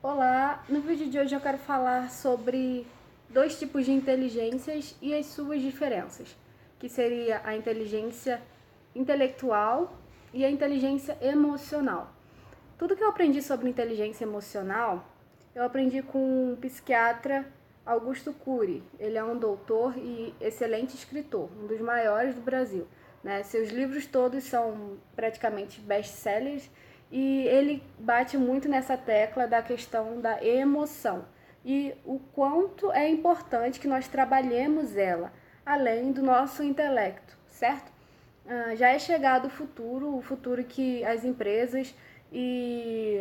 Olá, no vídeo de hoje eu quero falar sobre dois tipos de inteligências e as suas diferenças, que seria a inteligência intelectual e a inteligência emocional. Tudo que eu aprendi sobre inteligência emocional, eu aprendi com o psiquiatra Augusto Cury. Ele é um doutor e excelente escritor, um dos maiores do Brasil, né? Seus livros todos são praticamente best-sellers e ele bate muito nessa tecla da questão da emoção e o quanto é importante que nós trabalhemos ela, além do nosso intelecto, certo? Já é chegado o futuro que as empresas e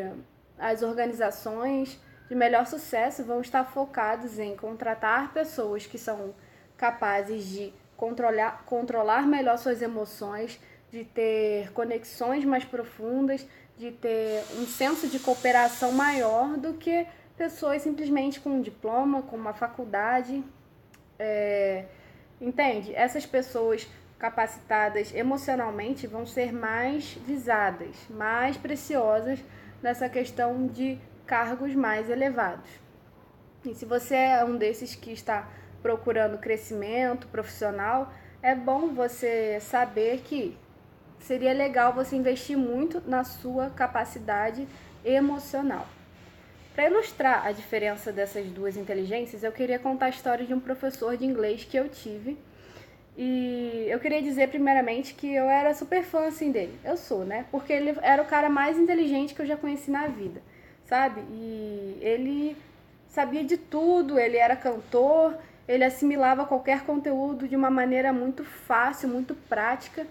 as organizações de melhor sucesso vão estar focados em contratar pessoas que são capazes de controlar melhor suas emoções, de ter conexões mais profundas, de ter um senso de cooperação maior do que pessoas simplesmente com um diploma, com uma faculdade. Entende? Essas pessoas capacitadas emocionalmente vão ser mais visadas, mais preciosas nessa questão de cargos mais elevados. E se você é um desses que está procurando crescimento profissional, é bom você saber que seria legal você investir muito na sua capacidade emocional. Para ilustrar a diferença dessas duas inteligências, eu queria contar a história de um professor de inglês que eu tive. E eu queria dizer primeiramente que eu era super fã assim dele. Eu sou, né? Porque ele era o cara mais inteligente que eu já conheci na vida, sabe? E ele sabia de tudo, ele era cantor, ele assimilava qualquer conteúdo de uma maneira muito fácil, muito prática.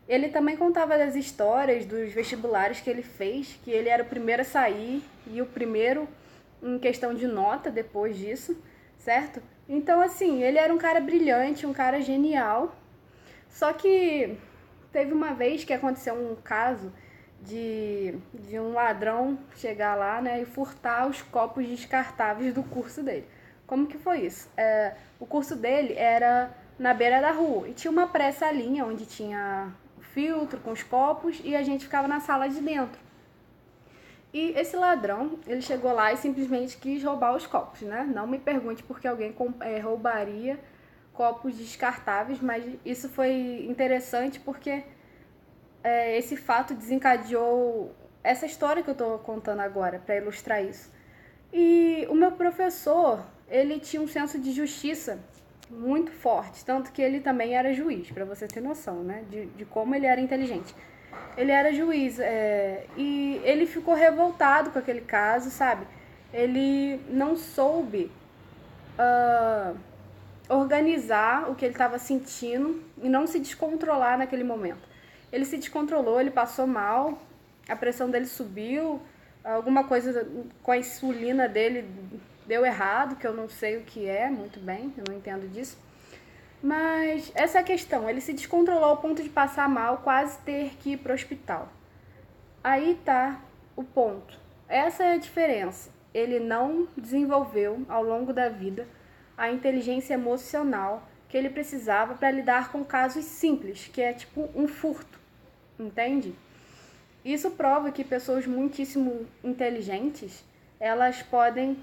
Ele também contava das histórias dos vestibulares que ele fez, que ele era o primeiro a sair e o primeiro em questão de nota depois disso, certo? Então, assim, ele era um cara brilhante, um cara genial. Só que teve uma vez que aconteceu um caso de um ladrão chegar lá, né, e furtar os copos descartáveis do curso dele. Como que foi isso? O curso dele era na beira da rua e tinha uma pré-salinha onde tinha filtro com os copos e a gente ficava na sala de dentro. E esse ladrão, ele chegou lá e simplesmente quis roubar os copos, né? Não me pergunte por que alguém roubaria copos descartáveis, mas isso foi interessante porque esse fato desencadeou essa história que eu tô contando agora, para ilustrar isso. E o meu professor, ele tinha um senso de justiça muito forte, tanto que ele também era juiz, para você ter noção, né, de como ele era inteligente. Ele era juiz e ele ficou revoltado com aquele caso, sabe? Ele não soube organizar o que ele estava sentindo e não se descontrolar naquele momento. Ele se descontrolou, ele passou mal, a pressão dele subiu, alguma coisa com a insulina dele deu errado, que eu não sei o que é muito bem, eu não entendo disso. Mas essa é a questão, ele se descontrolou ao ponto de passar mal, quase ter que ir para o hospital. Aí tá o ponto. Essa é a diferença. Ele não desenvolveu ao longo da vida a inteligência emocional que ele precisava para lidar com casos simples, que é tipo um furto, entende? Isso prova que pessoas muitíssimo inteligentes, elas podem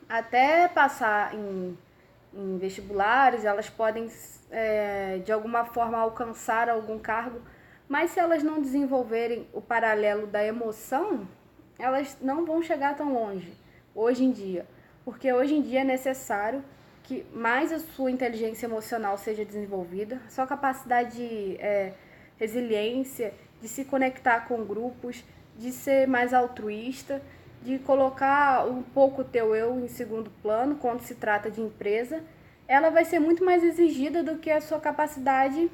até passar em vestibulares, elas podem de alguma forma alcançar algum cargo, mas se elas não desenvolverem o paralelo da emoção, elas não vão chegar tão longe hoje em dia, porque hoje em dia é necessário que mais a sua inteligência emocional seja desenvolvida, sua capacidade de resiliência, de se conectar com grupos, de ser mais altruísta, de colocar um pouco o teu eu em segundo plano quando se trata de empresa, ela vai ser muito mais exigida do que a sua capacidade.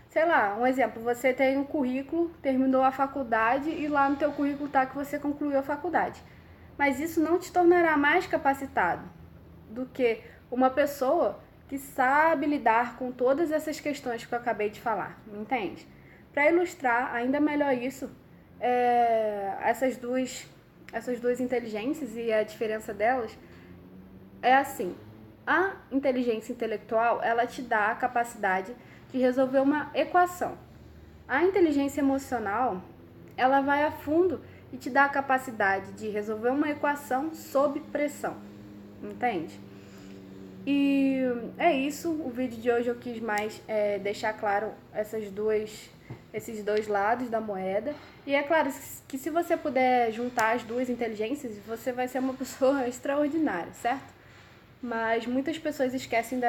Sei lá, um exemplo, você tem um currículo, terminou a faculdade e lá no teu currículo está que você concluiu a faculdade. Mas isso não te tornará mais capacitado do que uma pessoa que sabe lidar com todas essas questões que eu acabei de falar, me entende? Para ilustrar ainda melhor isso, essas duas inteligências e a diferença delas é assim: a inteligência intelectual, ela te dá a capacidade de resolver uma equação. A inteligência emocional, ela vai a fundo e te dá a capacidade de resolver uma equação sob pressão, entende? E é isso, o vídeo de hoje eu quis mais deixar claro esses dois lados da moeda. E é claro que se você puder juntar as duas inteligências, você vai ser uma pessoa extraordinária, certo? Mas muitas pessoas esquecem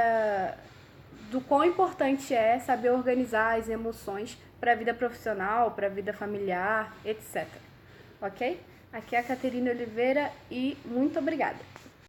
do quão importante é saber organizar as emoções para a vida profissional, para a vida familiar, etc. Ok? Aqui é a Caterina Oliveira e muito obrigada!